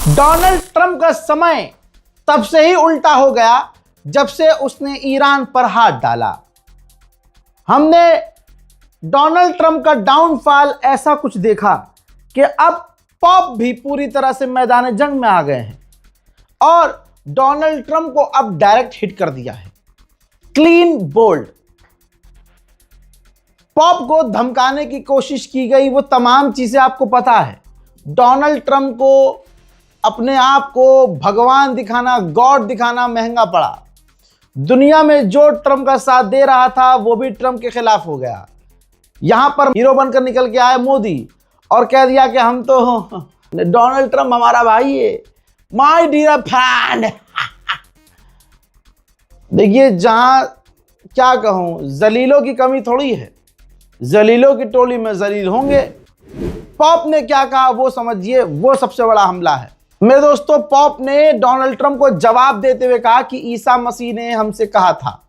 Donald Trump का समय तब से ही उल्टा हो गया जब से उसने ईरान पर हाथ डाला। हमने डोनाल्ड ट्रंप का डाउनफॉल ऐसा कुछ देखा कि अब पॉप भी पूरी तरह से मैदान जंग में आ गए हैं और डोनाल्ड ट्रंप को अब डायरेक्ट हिट कर दिया है। Clean bowled. पॉप को धमकाने की कोशिश की गई, वो तमाम चीजें आपको पता है। डोनाल्ड ट्रंप को अपने आप को भगवान दिखाना, गॉड दिखाना महंगा पड़ा। दुनिया में जो ट्रंप का साथ दे रहा था वो भी ट्रंप के खिलाफ हो गया। यहां पर हीरो बनकर निकल के आए मोदी और कह दिया कि हम तो डोनाल्ड ट्रंप हमारा भाई है, माय डियर फ्रेंड। देखिए, जहां क्या कहूं, जलीलों की कमी थोड़ी है, जलीलों की टोली में जलील होंगे। पॉप ने क्या कहा वो समझिए, वो सबसे बड़ा हमला है मेरे दोस्तों। पॉप ने डोनाल्ड ट्रंप को जवाब देते हुए कहा कि ईसा मसीह ने हमसे कहा था,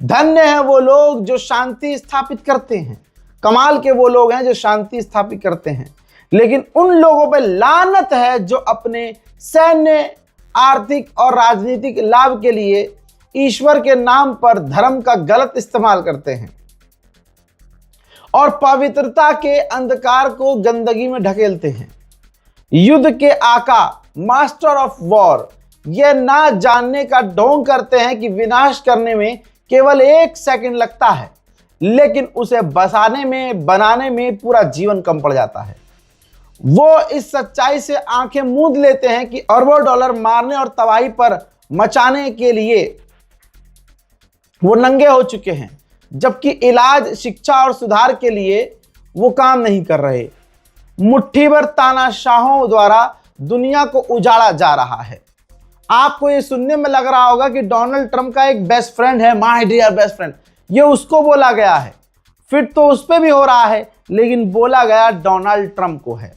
धन्य है वो लोग जो शांति स्थापित करते हैं। कमाल के वो लोग हैं जो शांति स्थापित करते हैं, लेकिन उन लोगों पर लानत है जो अपने सैन्य, आर्थिक और राजनीतिक लाभ के लिए ईश्वर के नाम पर धर्म का गलत इस्तेमाल करते हैं और पवित्रता के अंधकार को गंदगी में ढकेलते हैं। युद्ध के आका, मास्टर ऑफ वॉर, यह ना जानने का ढोंग करते हैं कि विनाश करने में केवल 1 सेकंड लगता है, लेकिन उसे बसाने में, बनाने में पूरा जीवन कम पड़ जाता है। वो इस सच्चाई से आंखें मूंद लेते हैं कि अरबों डॉलर मारने और तबाही पर मचाने के लिए वो नंगे हो चुके हैं, जबकि इलाज, शिक्षा और सुधार के लिए वो काम नहीं कर रहे। मुट्ठी भर तानाशाहों द्वारा दुनिया को उजाड़ा जा रहा है। आपको ये सुनने में लग रहा होगा कि डोनाल्ड ट्रंप का एक बेस्ट फ्रेंड है, माय डियर बेस्ट फ्रेंड, ये उसको बोला गया है, फिट तो उस पर भी हो रहा है, लेकिन बोला गया डोनाल्ड ट्रंप को है।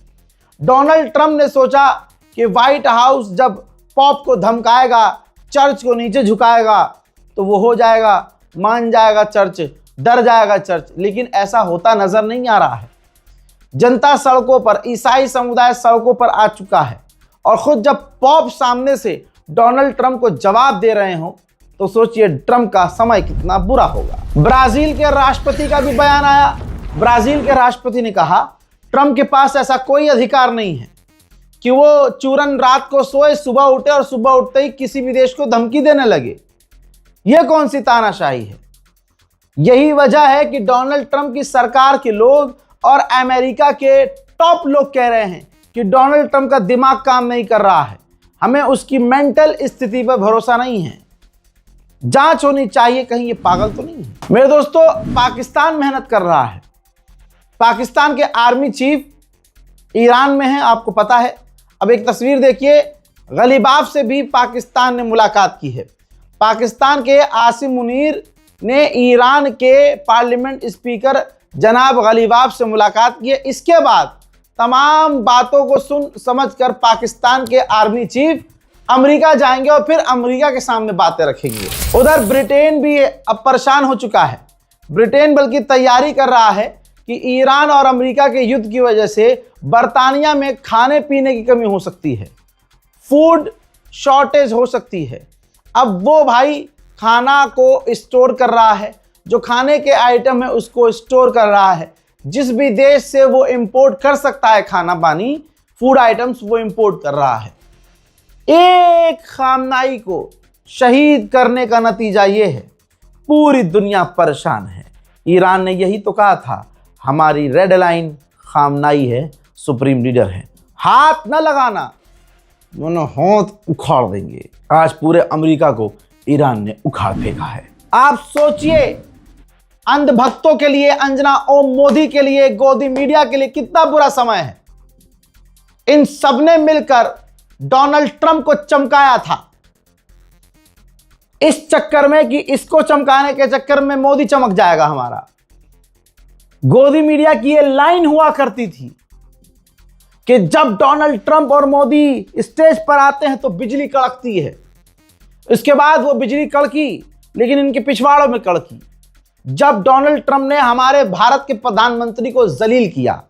डोनाल्ड ट्रंप ने सोचा कि व्हाइट हाउस जब पॉप को धमकाएगा, चर्च को नीचे झुकाएगा, तो वो हो जाएगा, मान जाएगा चर्च, डर जाएगा चर्च, लेकिन ऐसा होता नजर नहीं आ रहा है। जनता सड़कों पर, ईसाई समुदाय सड़कों पर आ चुका है और खुद जब पॉप सामने से डोनाल्ड ट्रंप को जवाब दे रहे हो तो सोचिए ट्रंप का समय कितना बुरा होगा। ब्राजील के राष्ट्रपति का भी बयान आया। ब्राजील के राष्ट्रपति ने कहा, ट्रंप के पास ऐसा कोई अधिकार नहीं है कि वो चूरन रात को सोए, सुबह उठे और सुबह उठते ही किसी भी देश को धमकी देने लगे। यह कौन सी तानाशाही है? यही वजह है कि डोनाल्ड ट्रंप की सरकार के लोग और अमेरिका के टॉप लोग कह रहे हैं कि डोनाल्ड ट्रंप का दिमाग काम नहीं कर रहा है, हमें उसकी मेंटल स्थिति पर भरोसा नहीं है, जांच होनी चाहिए, कहीं ये पागल तो नहीं है। मेरे दोस्तों, पाकिस्तान मेहनत कर रहा है। पाकिस्तान के आर्मी चीफ ईरान में है, आपको पता है। अब एक तस्वीर देखिए, गलीबाफ से भी पाकिस्तान ने मुलाकात की है। पाकिस्तान के आसिम मुनीर ने ईरान के पार्लियामेंट स्पीकर जनाब गलीबाफ से मुलाकात की है। इसके बाद तमाम बातों को सुन समझकर पाकिस्तान के आर्मी चीफ अमेरिका जाएंगे और फिर अमेरिका के सामने बातें रखेंगे। उधर ब्रिटेन भी अब परेशान हो चुका है। ब्रिटेन बल्कि तैयारी कर रहा है कि ईरान और अमेरिका के युद्ध की वजह से बर्तानिया में खाने पीने की कमी हो सकती है, फूड शॉर्टेज हो सकती है। अब वो भाई खाना को स्टोर कर रहा है, जो खाने के आइटम है उसको स्टोर कर रहा है। जिस भी देश से वो इंपोर्ट कर सकता है खाना पानी, फूड आइटम्स, वो इंपोर्ट कर रहा है। एक खामनाई को शहीद करने का नतीजा ये है, पूरी दुनिया परेशान है। ईरान ने यही तो कहा था, हमारी रेड लाइन खामनाई है, सुप्रीम लीडर है, हाथ न लगाना, दोनों हाथ उखाड़ देंगे। आज पूरे अमेरिका को ईरान ने उखाड़ फेंका है। आप सोचिए, अंधभक्तों के लिए, अंजना ओम मोदी के लिए, गोदी मीडिया के लिए कितना बुरा समय है। इन सबने मिलकर डोनाल्ड ट्रंप को चमकाया था, इस चक्कर में कि इसको चमकाने के चक्कर में मोदी चमक जाएगा हमारा। गोदी मीडिया की यह लाइन हुआ करती थी कि जब डोनाल्ड ट्रंप और मोदी स्टेज पर आते हैं तो बिजली कड़कती है। इसके बाद वो बिजली कड़की, लेकिन इनके पिछवाड़ों में कड़की जब डोनाल्ड ट्रंप ने हमारे भारत के प्रधानमंत्री को जलील किया।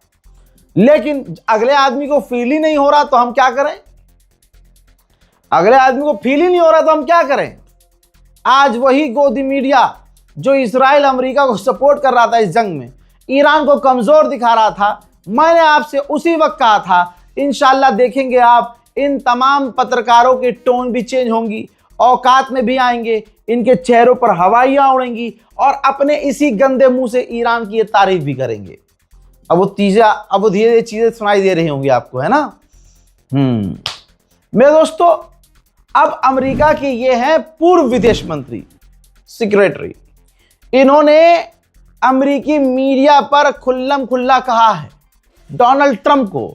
लेकिन अगले आदमी को फील ही नहीं हो रहा तो हम क्या करें? अगले आदमी को फील ही नहीं हो रहा तो हम क्या करें। आज वही गोदी मीडिया जो इजराइल अमेरिका को सपोर्ट कर रहा था इस जंग में, ईरान को कमजोर दिखा रहा था, मैंने आपसे उसी वक्त कहा था इंशाल्लाह देखेंगे आप, इन तमाम पत्रकारों की टोन भी चेंज होंगी, औकात में भी आएंगे, इनके चेहरों पर हवाइयां उड़ेंगी और अपने इसी गंदे मुंह से ईरान की ये तारीफ भी करेंगे। अब वो धीरे चीजें सुनाई दे रही होंगी आपको, है ना। मेरे दोस्तों, अब अमेरिका के ये हैं पूर्व विदेश मंत्री, सेक्रेटरी। इन्होंने अमेरिकी मीडिया पर खुल्लम खुल्ला कहा है डोनाल्ड ट्रंप को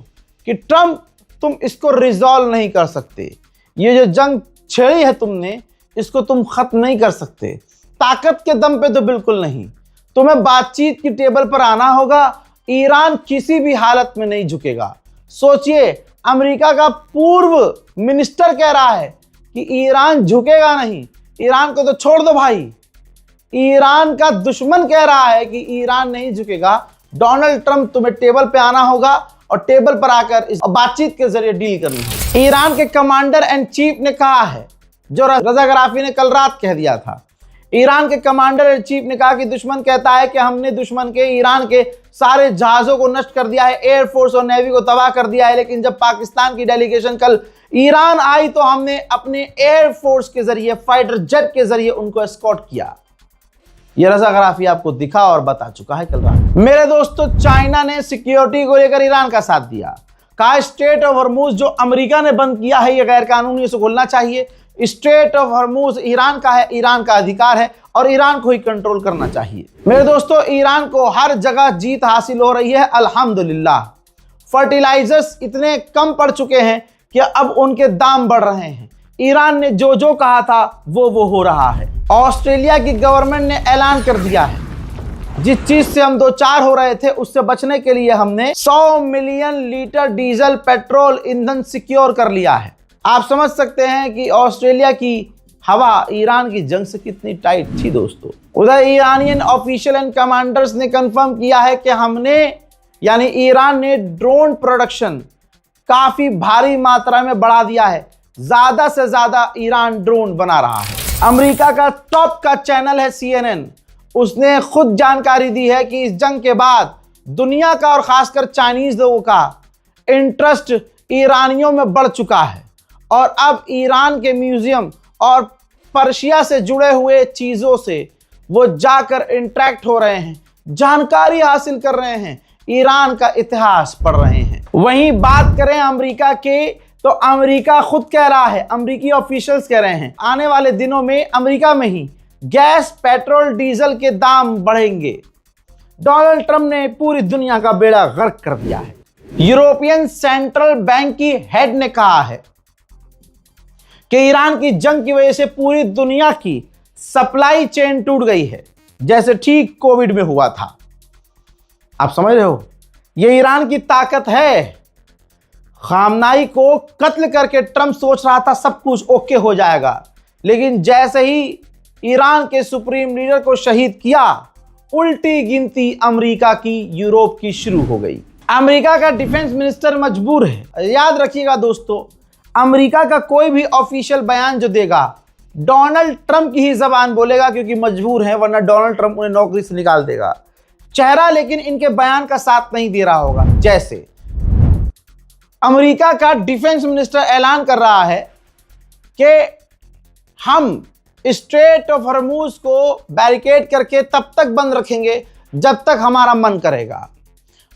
कि ट्रंप तुम इसको रिजॉल्व नहीं कर सकते, ये जो जंग छेड़ी है तुमने, इसको तुम खत्म नहीं कर सकते, ताकत के दम पे तो बिल्कुल नहीं, तुम्हें बातचीत की टेबल पर आना होगा, ईरान किसी भी हालत में नहीं झुकेगा। सोचिए, अमेरिका का पूर्व मिनिस्टर कह रहा है कि ईरान झुकेगा नहीं, ईरान को तो छोड़ दो भाई। ईरान का दुश्मन कह रहा है कि ईरान नहीं झुकेगा। डोनाल्ड ट्रंप तुम्हें टेबल पे आना होगा और टेबल पर आकर इस बातचीत के जरिए डील करनी है। ईरान के कमांडर एंड चीफ ने कहा है, जो रजा गराफी ने कल रात कह दिया था। ईरान के कमांडर एंड चीफ ने कहा कि दुश्मन कहता है कि हमने दुश्मन के ईरान के सारे जहाजों को नष्ट कर दिया है, एयरफोर्स और नेवी को तबाह कर दिया है, लेकिन जब पाकिस्तान की डेलीगेशन कल ईरान आई तो हमने अपने एयरफोर्स के जरिए, फाइटर जेट के जरिए उनको एस्कॉर्ट किया। यह रजा गराफी आपको दिखा और बता चुका है कल रात। मेरे दोस्तों, चाइना ने सिक्योरिटी को लेकर ईरान का साथ दिया, कहा स्ट्रेट ऑफ हॉर्मूज जो अमेरिका ने बंद किया है, यह गैर कानूनी, इसे खोलना चाहिए। स्ट्रेट ऑफ हॉर्मूज ईरान का है, ईरान का अधिकार है और ईरान को ही कंट्रोल करना चाहिए। मेरे दोस्तों, ईरान को हर जगह जीत हासिल हो रही है अल्हम्दुलिल्लाह। फर्टिलाइजर्स इतने कम पड़ चुके हैं कि अब उनके दाम बढ़ रहे हैं। ईरान ने जो जो कहा था वो हो रहा है। ऑस्ट्रेलिया की गवर्नमेंट ने ऐलान कर दिया है, जिस चीज से हम दो चार हो रहे थे उससे बचने के लिए हमने 100 मिलियन लीटर डीजल पेट्रोल ईंधन सिक्योर कर लिया है। आप समझ सकते हैं कि ऑस्ट्रेलिया की हवा ईरान की जंग से कितनी टाइट थी दोस्तों। उधर ईरानियन ऑफिशियल एंड कमांडर्स ने कंफर्म किया है कि हमने यानी ईरान ने ड्रोन प्रोडक्शन काफी भारी मात्रा में बढ़ा दिया है। ज्यादा से ज्यादा ईरान ड्रोन बना रहा है। अमेरिका का टॉप का चैनल है CNN, उसने खुद जानकारी दी है कि इस जंग के बाद दुनिया का और खासकर चाइनीज लोगों का इंटरेस्ट ईरानियों में बढ़ चुका है और अब ईरान के म्यूजियम और पर्शिया से जुड़े हुए चीजों से वो जाकर इंटरेक्ट हो रहे हैं, जानकारी हासिल कर रहे हैं, ईरान का इतिहास पढ़ रहे हैं। वहीं बात करें अमेरिका के, तो अमेरिका खुद कह रहा है, अमेरिकी ऑफिशियल्स कह रहे हैं, आने वाले दिनों में अमेरिका में ही गैस, पेट्रोल, डीजल के दाम बढ़ेंगे। डोनाल्ड ट्रंप ने पूरी दुनिया का बेड़ा गर्क कर दिया है। यूरोपियन सेंट्रल बैंक की हेड ने कहा है कि ईरान की जंग की वजह से पूरी दुनिया की सप्लाई चेन टूट गई है, जैसे ठीक कोविड में हुआ था। आप समझ रहे हो, ये ईरान की ताकत है। खामनाई को कत्ल करके ट्रंप सोच रहा था सब कुछ ओके हो जाएगा, लेकिन जैसे ही ईरान के सुप्रीम लीडर को शहीद किया, उल्टी गिनती अमेरिका की, यूरोप की शुरू हो गई। अमेरिका का डिफेंस मिनिस्टर मजबूर है। याद रखिएगा दोस्तों, अमेरिका का कोई भी ऑफिशियल बयान जो देगा डोनाल्ड ट्रंप की ही जबान बोलेगा, क्योंकि मजबूर है, वरना डोनाल्ड ट्रंप उन्हें नौकरी से निकाल देगा। चेहरा लेकिन इनके बयान का साथ नहीं दे रहा होगा। जैसे अमेरिका का डिफेंस मिनिस्टर ऐलान कर रहा है कि हम स्ट्रेट ऑफ हॉर्मूज को बैरिकेड करके तब तक बंद रखेंगे जब तक हमारा मन करेगा।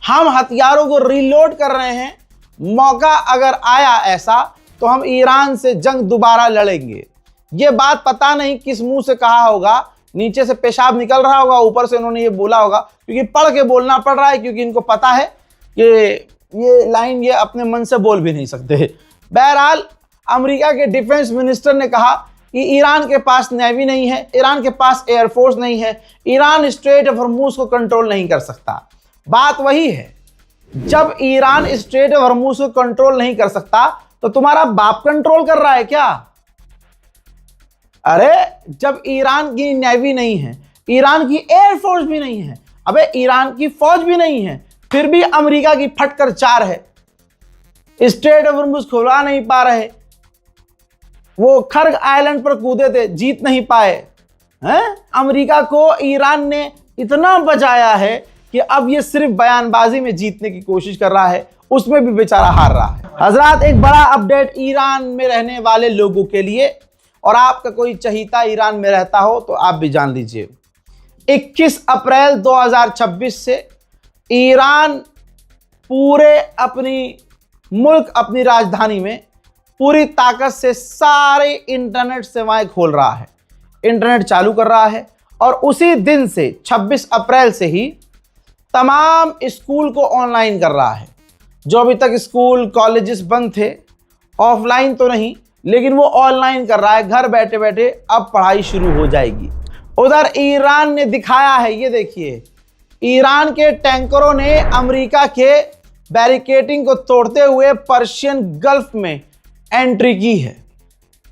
हम हथियारों को रीलोड कर रहे हैं, मौका अगर आया ऐसा तो हम ईरान से जंग दोबारा लड़ेंगे। ये बात पता नहीं किस मुंह से कहा होगा, नीचे से पेशाब निकल रहा होगा, ऊपर से उन्होंने ये बोला होगा, क्योंकि पढ़ के बोलना पड़ रहा है, क्योंकि इनको पता है कि ये लाइन ये अपने मन से बोल भी नहीं सकते। बहरहाल अमेरिका के डिफेंस मिनिस्टर ने कहा कि ईरान के पास नेवी नहीं है, ईरान के पास एयरफोर्स नहीं है, ईरान स्ट्रेट ऑफ हॉर्मूज को कंट्रोल नहीं कर सकता। बात वही है, जब ईरान स्ट्रेट ऑफ हॉर्मूज को कंट्रोल नहीं कर सकता तो तुम्हारा बाप कंट्रोल कर रहा है क्या? अरे जब ईरान की नेवी नहीं है, ईरान की एयरफोर्स भी नहीं है, अबे ईरान की फौज भी नहीं है, फिर भी अमेरिका की फटकर चार है, स्ट्रेट ऑफ हॉर्मूज खुला नहीं पा रहे, वो खर्ग आइलैंड पर कूदे थे, जीत नहीं पाए हैं। अमेरिका को ईरान ने इतना बजाया है कि अब ये सिर्फ बयानबाजी में जीतने की कोशिश कर रहा है, उसमें भी बेचारा हार रहा है। हजरात, एक बड़ा अपडेट ईरान में रहने वाले लोगों के लिए, और आपका कोई चहीता ईरान में रहता हो तो आप भी जान लीजिए। 21 अप्रैल 2026 से ईरान पूरे अपनी राजधानी में पूरी ताकत से सारे इंटरनेट सेवाएं खोल रहा है, इंटरनेट चालू कर रहा है। और उसी दिन से 26 अप्रैल से ही तमाम स्कूल को ऑनलाइन कर रहा है। जो अभी तक स्कूल कॉलेजेस बंद थे, ऑफलाइन तो नहीं, लेकिन वो ऑनलाइन कर रहा है। घर बैठे बैठे अब पढ़ाई शुरू हो जाएगी। उधर ईरान ने दिखाया है, ये देखिए, ईरान के टैंकरों ने अमेरिका के बैरिकेडिंग को तोड़ते हुए पर्शियन गल्फ में एंट्री की है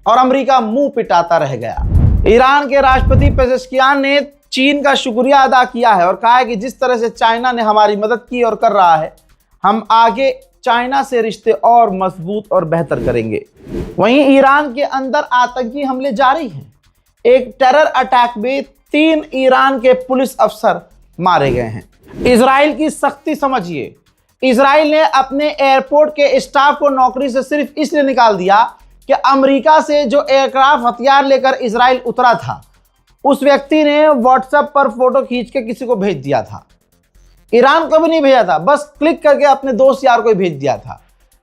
और अमेरिका मुंह पिटाता रह गया। ईरान के राष्ट्रपति पेजेश्कियान ने चीन का शुक्रिया अदा किया है और कहा है कि जिस तरह से चाइना ने हमारी मदद की और कर रहा है, हम आगे चाइना से रिश्ते और मजबूत और बेहतर करेंगे। वहीं ईरान के अंदर आतंकी हमले जारी हैं। एक टेरर अटैक में 3 ईरान के पुलिस अफसर मारे गए हैं। इजराइल की सख्ती समझिए। इजराइल ने अपने एयरपोर्ट के स्टाफ को नौकरी से सिर्फ इसलिए निकाल दिया कि अमेरिका से जो एयरक्राफ्ट हथियार लेकर इजराइल उतरा था, उस व्यक्ति ने व्हाट्सएप पर फोटो खींच के किसी को भेज दिया था। ईरान को भी नहीं भेजा था, बस क्लिक करके अपने दोस्त यार को ही भेज दिया था।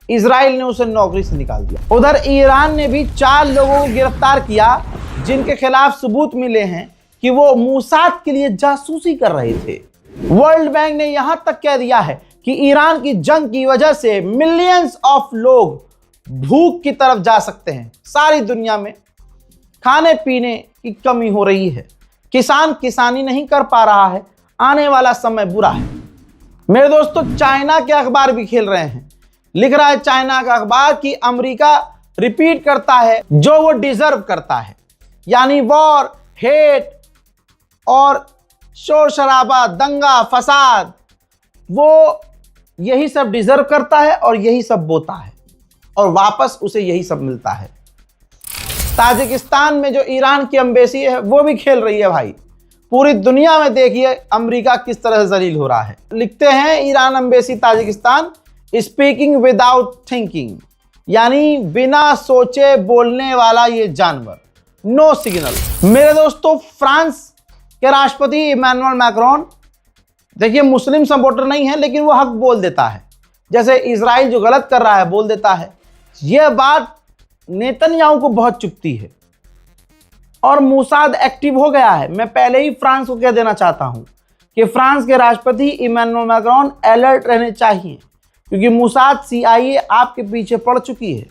इजराइल ने उसे नौकरी से निकाल दिया। उधर ईरान ने भी 4 लोगों को गिरफ्तार किया जिनके खिलाफ सबूत मिले हैं कि वो मूसाद के लिए जासूसी कर रहे थे। वर्ल्ड बैंक ने यहां तक कह दिया है कि ईरान की जंग की वजह से मिलियंस ऑफ लोग भूख की तरफ जा सकते हैं। सारी दुनिया में खाने पीने की कमी हो रही है, किसान किसानी नहीं कर पा रहा है, आने वाला समय बुरा है। मेरे दोस्तों, चाइना के अखबार भी खेल रहे हैं। लिख रहा है चाइना का अखबार कि अमेरिका रिपीट करता है जो वो डिजर्व करता है, यानी वॉर, हेट और शोर शराबा, दंगा फसाद, वो यही सब डिजर्व करता है और यही सब बोता है और वापस उसे यही सब मिलता है। ताजिकिस्तान में जो ईरान की एम्बेसी है वो भी खेल रही है भाई। पूरी दुनिया में देखिए अमेरिका किस तरह से जलील हो रहा है। लिखते हैं Iran embassy Tajikistan, speaking without thinking, यानी बिना सोचे बोलने वाला ये जानवर, नो सिग्नल। मेरे दोस्तों, फ्रांस के राष्ट्रपति इमैनुअल मैक्रोन, देखिए मुस्लिम सपोर्टर नहीं है लेकिन वो हक बोल देता है। जैसे इजराइल जो गलत कर रहा है बोल देता है। यह बात नेतन्याहू को बहुत चुभती है और मूसाद एक्टिव हो गया है। मैं पहले ही फ्रांस को कह देना चाहता हूं कि फ्रांस के राष्ट्रपति इमैनुअल मैक्रोन अलर्ट रहने चाहिए, क्योंकि मूसाद CIA आपके पीछे पड़ चुकी है।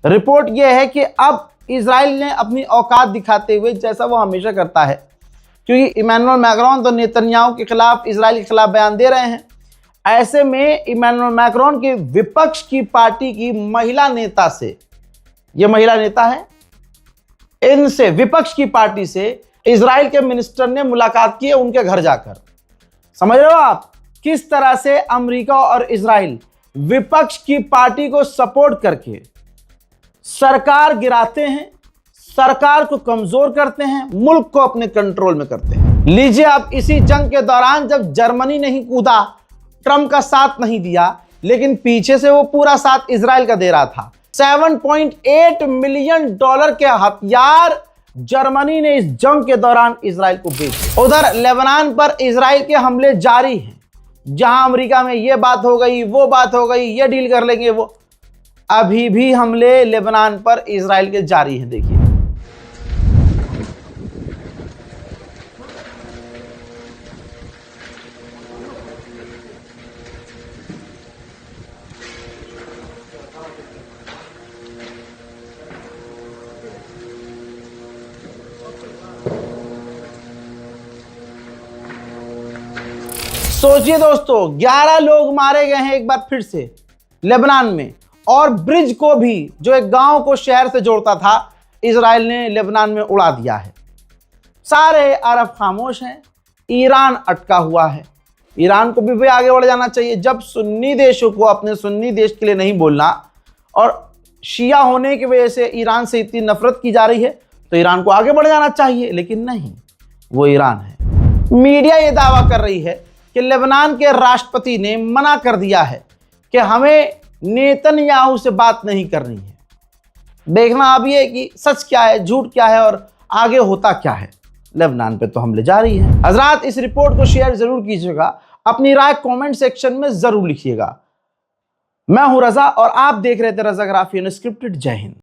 रिपोर्ट यह है कि अब इजराइल ने अपनी औकात दिखाते हुए, जैसा वो हमेशा करता है, क्योंकि इमैनुअल मैक्रोन तो नेतन्याहू के खिलाफ, इजराइल के खिलाफ बयान दे रहे हैं। ऐसे में इमैनुअल मैक्रोन के विपक्ष की पार्टी की महिला नेता से, ये महिला नेता है, इनसे, विपक्ष की पार्टी से इजराइल के मिनिस्टर ने मुलाकात की है उनके घर जाकर। समझ रहे हो आप किस तरह से अमेरिका और इजराइल विपक्ष की पार्टी को सपोर्ट करके सरकार गिराते हैं, सरकार को कमजोर करते हैं, मुल्क को अपने कंट्रोल में करते हैं। लीजिए, आप इसी जंग के दौरान जब जर्मनी नहीं कूदा, ट्रंप का साथ नहीं दिया, लेकिन पीछे से वो पूरा साथ इजराइल का दे रहा था। $7.8 मिलियन के हथियार जर्मनी ने इस जंग के दौरान इजराइल को भेजे। उधर लेबनान पर इजराइल के हमले जारी हैं। जहां अमेरिका में ये बात हो गई, वो बात हो गई, ये डील कर लेंगे, वो अभी भी हमले लेबनान पर इजराइल के जारी हैं। देखिए, सोचिए दोस्तों, 11 लोग मारे गए हैं एक बार फिर से लेबनान में, और ब्रिज को भी, जो एक गांव को शहर से जोड़ता था, इजराइल ने लेबनान में उड़ा दिया है। सारे अरब खामोश हैं, ईरान अटका हुआ है। ईरान को भी आगे बढ़ जाना चाहिए। जब सुन्नी देशों को अपने सुन्नी देश के लिए नहीं बोलना और शिया होने की वजह से ईरान से इतनी नफरत की जा रही है तो ईरान को आगे बढ़ जाना चाहिए, लेकिन नहीं, वो ईरान है। मीडिया ये दावा कर रही है कि लेबनान के राष्ट्रपति ने मना कर दिया है कि हमें नेतन्याहू से बात नहीं करनी है। देखना अब ये कि सच क्या है, झूठ क्या है और आगे होता क्या है। लेबनान पे तो हमले जारी है। हजरात, इस रिपोर्ट को शेयर जरूर कीजिएगा, अपनी राय कमेंट सेक्शन में जरूर लिखिएगा। मैं हूं रजा और आप देख रहे थे रजाग्राफी अनस्क्रिप्टेड। जय हिंद।